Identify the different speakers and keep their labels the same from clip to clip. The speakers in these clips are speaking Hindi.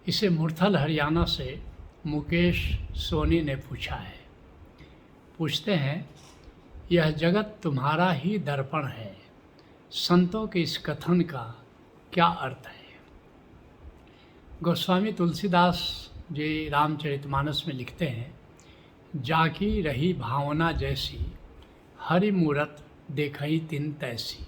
Speaker 1: इसे मुरथल हरियाणा से मुकेश सोनी ने पूछा है। पूछते हैं, यह जगत तुम्हारा ही दर्पण है, संतों के इस कथन का क्या अर्थ है। गोस्वामी तुलसीदास जी रामचरितमानस में लिखते हैं, जाकी रही भावना जैसी, हरि मूरत देखई तिन तैसी।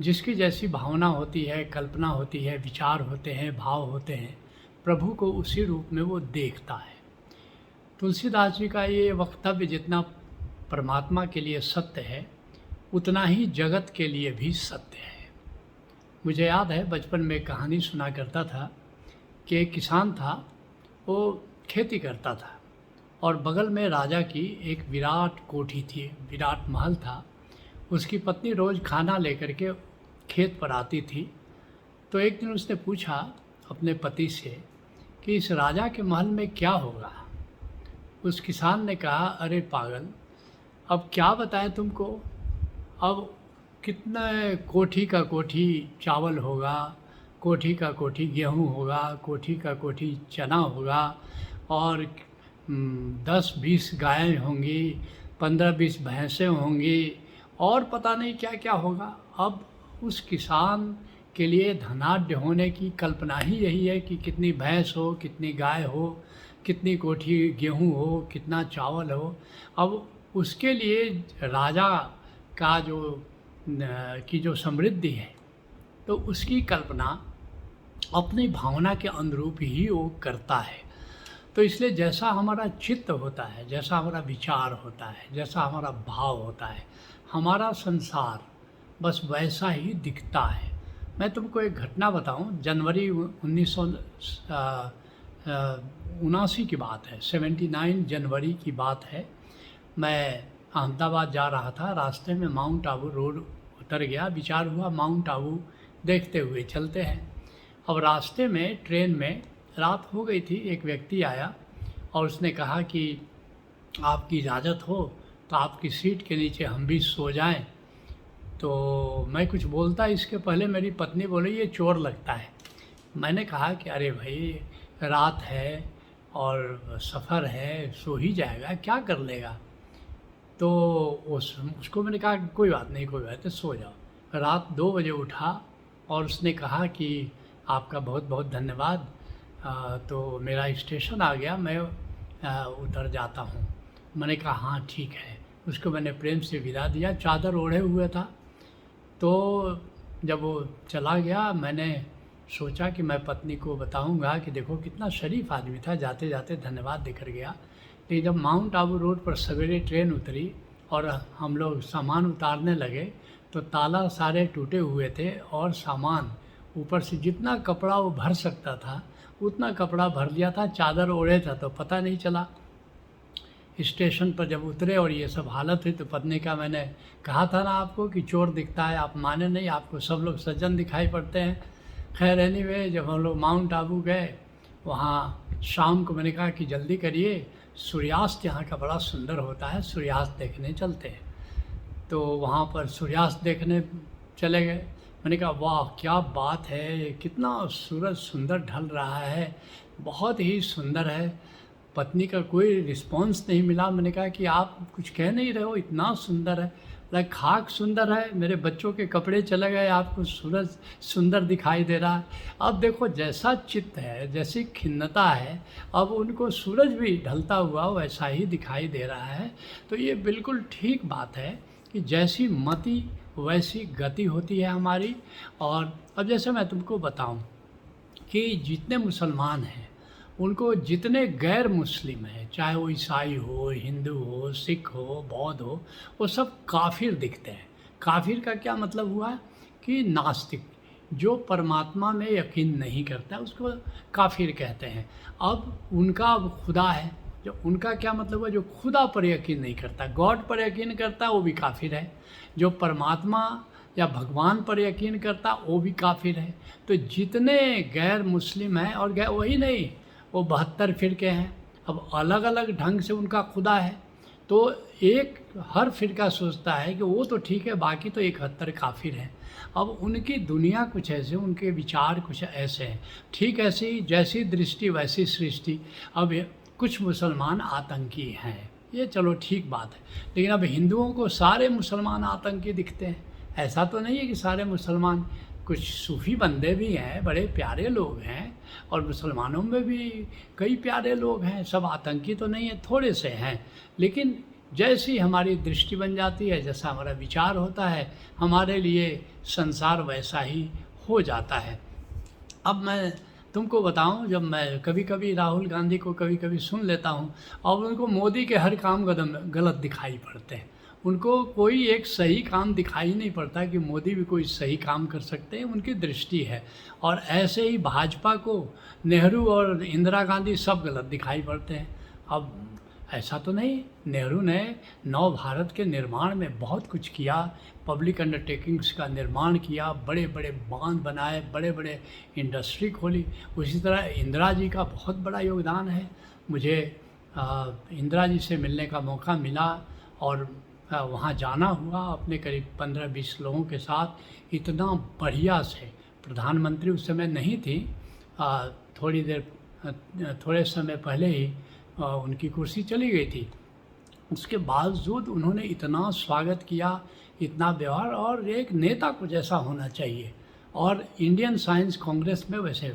Speaker 1: जिसकी जैसी भावना होती है, कल्पना होती है, विचार होते हैं, भाव होते हैं, प्रभु को उसी रूप में वो देखता है। तुलसीदास जी का ये वक्तव्य जितना परमात्मा के लिए सत्य है, उतना ही जगत के लिए भी सत्य है। मुझे याद है बचपन में कहानी सुना करता था कि एक किसान था, वो खेती करता था और बगल में राजा की एक विराट कोठी थी, विराट महल था। उसकी पत्नी रोज़ खाना लेकर के खेत पर आती थी। तो एक दिन उसने पूछा अपने पति से कि इस राजा के महल में क्या होगा। उस किसान ने कहा, अरे पागल, अब क्या बताएं तुमको, अब कितना कोठी का कोठी चावल होगा, कोठी का कोठी गेहूँ होगा, कोठी का कोठी चना होगा और 10-20 गायें होंगी, 15-20 भैंसें होंगी और पता नहीं क्या क्या होगा। अब उस किसान के लिए धनाढ्य होने की कल्पना ही यही है कि कितनी भैंस हो, कितनी गाय हो, कितनी कोठी गेहूँ हो, कितना चावल हो। अब उसके लिए राजा का जो समृद्धि है, तो उसकी कल्पना अपनी भावना के अनुरूप ही वो करता है। तो इसलिए जैसा हमारा चित्त होता है, जैसा हमारा विचार होता है, जैसा हमारा भाव होता है, हमारा संसार बस वैसा ही दिखता है। मैं तुमको एक घटना बताऊं, जनवरी 1979 की बात है, 79 जनवरी की बात है। मैं अहमदाबाद जा रहा था, रास्ते में माउंट आबू रोड उतर गया। विचार हुआ माउंट आबू देखते हुए चलते हैं। अब रास्ते में ट्रेन में रात हो गई थी, एक व्यक्ति आया और उसने कहा कि आपकी इजाज़त हो तो आपकी सीट के नीचे हम भी सो जाएं। तो मैं कुछ बोलता, इसके पहले मेरी पत्नी बोली, ये चोर लगता है। मैंने कहा कि अरे भाई, रात है और सफ़र है, सो ही जाएगा, क्या कर लेगा। तो उसको मैंने कहा कि कोई बात नहीं, कोई बात नहीं, सो जाओ। रात 2 बजे उठा और उसने कहा कि आपका बहुत बहुत धन्यवाद, तो मेरा स्टेशन आ गया, मैं उतर जाता हूँ। मैंने कहा हाँ ठीक है। उसको मैंने प्रेम से विदा दिया, चादर ओढ़े हुए था। तो जब वो चला गया, मैंने सोचा कि मैं पत्नी को बताऊंगा कि देखो कितना शरीफ आदमी था, जाते जाते धन्यवाद देकर गया। लेकिन जब माउंट आबू रोड पर सवेरे ट्रेन उतरी और हम लोग सामान उतारने लगे तो ताला सारे टूटे हुए थे और सामान ऊपर से जितना कपड़ा वो भर सकता था उतना कपड़ा भर लिया था, चादर ओढ़े था तो पता नहीं चला। स्टेशन पर जब उतरे और ये सब हालत हुई तो पत्नी का, मैंने कहा था ना आपको कि चोर दिखता है, आप माने नहीं, आपको सब लोग सज्जन दिखाई पड़ते हैं। खैर एनीवे, जब हम लोग माउंट आबू गए, वहाँ शाम को मैंने कहा कि जल्दी करिए, सूर्यास्त यहाँ का बड़ा सुंदर होता है, सूर्यास्त देखने चलते हैं। तो वहाँ पर सूर्यास्त देखने चले गए। मैंने कहा वाह क्या बात है, कितना सूरज सुंदर ढल रहा है, बहुत ही सुंदर है। पत्नी का कोई रिस्पांस नहीं मिला। मैंने कहा कि आप कुछ कह नहीं रहे हो, इतना सुंदर है। लाइक खाक सुंदर है, मेरे बच्चों के कपड़े चले गए, आपको सूरज सुंदर दिखाई दे रहा है। अब देखो जैसा चित्त है, जैसी खिन्नता है, अब उनको सूरज भी ढलता हुआ वैसा ही दिखाई दे रहा है। तो ये बिल्कुल ठीक बात है कि जैसी मति वैसी गति होती है हमारी। और अब जैसे मैं तुमको बताऊं कि जितने मुसलमान हैं, उनको जितने गैर मुस्लिम हैं, चाहे वो ईसाई हो, हिंदू हो, सिख हो, बौद्ध हो, वो सब काफिर दिखते हैं। काफिर का क्या मतलब हुआ कि नास्तिक, जो परमात्मा में यकीन नहीं करता उसको काफिर कहते हैं। अब उनका खुदा है, जो उनका क्या मतलब है, जो खुदा पर यकीन नहीं करता, गॉड पर यकीन करता वो भी काफिर है। जो परमात्मा या भगवान पर यकीन करता वो भी काफिर है। तो जितने गैर मुस्लिम हैं, और वही नहीं, वो 72 फिरके हैं। अब अलग अलग ढंग से उनका खुदा है। तो एक हर फ़िरका सोचता है कि वो तो ठीक है, बाकी तो 71 काफ़िर हैं। अब उनकी दुनिया कुछ ऐसे, उनके विचार कुछ ऐसे हैं। ठीक ऐसे ही जैसी दृष्टि वैसी सृष्टि। अब कुछ मुसलमान आतंकी हैं, ये चलो ठीक बात है, लेकिन अब हिंदुओं को सारे मुसलमान आतंकी दिखते हैं। ऐसा तो नहीं है कि सारे मुसलमान, कुछ सूफ़ी बंदे भी हैं, बड़े प्यारे लोग हैं, और मुसलमानों में भी कई प्यारे लोग हैं, सब आतंकी तो नहीं है, थोड़े से हैं। लेकिन जैसी हमारी दृष्टि बन जाती है, जैसा हमारा विचार होता है, हमारे लिए संसार वैसा ही हो जाता है। अब मैं तुमको बताऊं, जब मैं कभी कभी राहुल गांधी को कभी कभी सुन लेता हूं, और उनको मोदी के हर काम गलत दिखाई पड़ते हैं। उनको कोई एक सही काम दिखाई नहीं पड़ता कि मोदी भी कोई सही काम कर सकते हैं, उनकी दृष्टि है। और ऐसे ही भाजपा को नेहरू और इंदिरा गांधी सब गलत दिखाई पड़ते हैं। अब ऐसा तो नहीं, नेहरू ने नव भारत के निर्माण में बहुत कुछ किया, पब्लिक अंडरटेकिंग्स का निर्माण किया, बड़े बड़े बांध बनाए, बड़े बड़े इंडस्ट्री खोली। उसी तरह इंदिरा जी का बहुत बड़ा योगदान है। मुझे इंदिरा जी से मिलने का मौका मिला, और वहाँ जाना हुआ अपने करीब 15-20 लोगों के साथ। इतना बढ़िया से, प्रधानमंत्री उस समय नहीं थी, थोड़े समय पहले ही उनकी कुर्सी चली गई थी। उसके बावजूद उन्होंने इतना स्वागत किया, इतना व्यवहार, और एक नेता को जैसा होना चाहिए। और इंडियन साइंस कांग्रेस में वैसे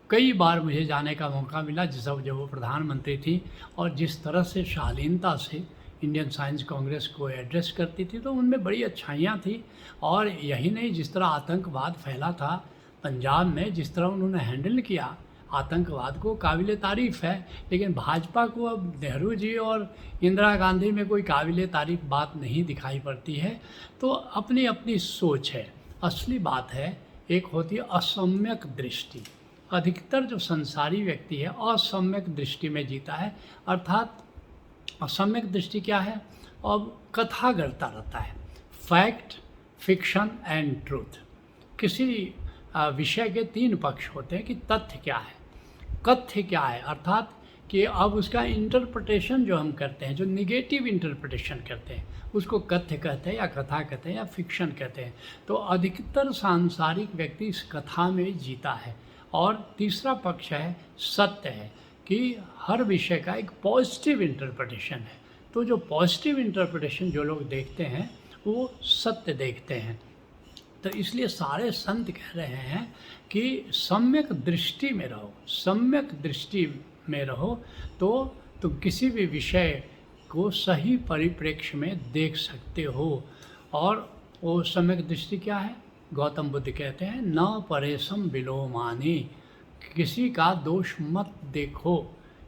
Speaker 1: कई बार मुझे जाने का मौका मिला, जब वो प्रधानमंत्री थी, और जिस तरह से शालीनता से इंडियन साइंस कांग्रेस को एड्रेस करती थी, तो उनमें बड़ी अच्छाइयाँ थी। और यही नहीं, जिस तरह आतंकवाद फैला था पंजाब में, जिस तरह उन्होंने हैंडल किया आतंकवाद को, काबिल तारीफ़ है। लेकिन भाजपा को अब नेहरू जी और इंदिरा गांधी में कोई काबिल तारीफ़ बात नहीं दिखाई पड़ती है। तो अपनी अपनी सोच है। असली बात है, एक होती है असम्यक दृष्टि। अधिकतर जो संसारी व्यक्ति है असम्यक दृष्टि में जीता है। अर्थात असम्यक दृष्टि क्या है? अब कथा गढ़ता रहता है, फैक्ट, फिक्शन एंड ट्रूथ। किसी विषय के 3 पक्ष होते हैं कि तथ्य क्या है, कथ्य क्या है, अर्थात कि अब उसका इंटरप्रिटेशन जो हम करते हैं, जो निगेटिव इंटरप्रिटेशन करते हैं, उसको कथ्य कहते हैं, या कथा कहते हैं, या फिक्शन कहते हैं। तो अधिकतर सांसारिक व्यक्ति इस कथा में जीता है। और तीसरा पक्ष है सत्य है, कि हर विषय का एक पॉजिटिव इंटरप्रिटेशन है। तो जो पॉजिटिव इंटरप्रिटेशन जो लोग देखते हैं, वो सत्य देखते हैं। तो इसलिए सारे संत कह रहे हैं कि सम्यक दृष्टि में रहो, सम्यक दृष्टि में रहो, तो तुम किसी भी विषय को सही परिप्रेक्ष्य में देख सकते हो। और वो सम्यक दृष्टि क्या है? गौतम बुद्ध कहते हैं, न परेशम विलोमानी, किसी का दोष मत देखो,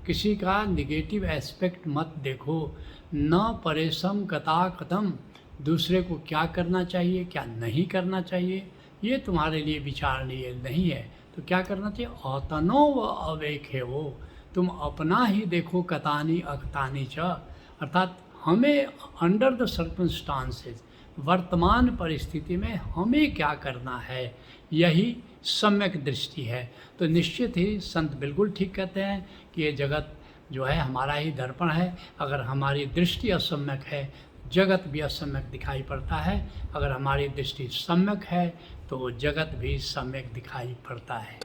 Speaker 1: किसी का निगेटिव एस्पेक्ट मत देखो। न परेशम कथा कथम, दूसरे को क्या करना चाहिए क्या नहीं करना चाहिए ये तुम्हारे लिए विचारणीय नहीं है। तो क्या करना चाहिए? औतनो व अवेखे वो, तुम अपना ही देखो, कतानी अकतानी च, अर्थात हमें अंडर द सर्कमस्टांसेस, वर्तमान परिस्थिति में हमें क्या करना है, यही सम्यक दृष्टि है। तो निश्चित ही संत बिल्कुल ठीक कहते हैं कि ये जगत जो है हमारा ही दर्पण है। अगर हमारी दृष्टि असम्यक है, जगत भी असम्यक दिखाई पड़ता है। अगर हमारी दृष्टि सम्यक है तो जगत भी सम्यक दिखाई पड़ता है।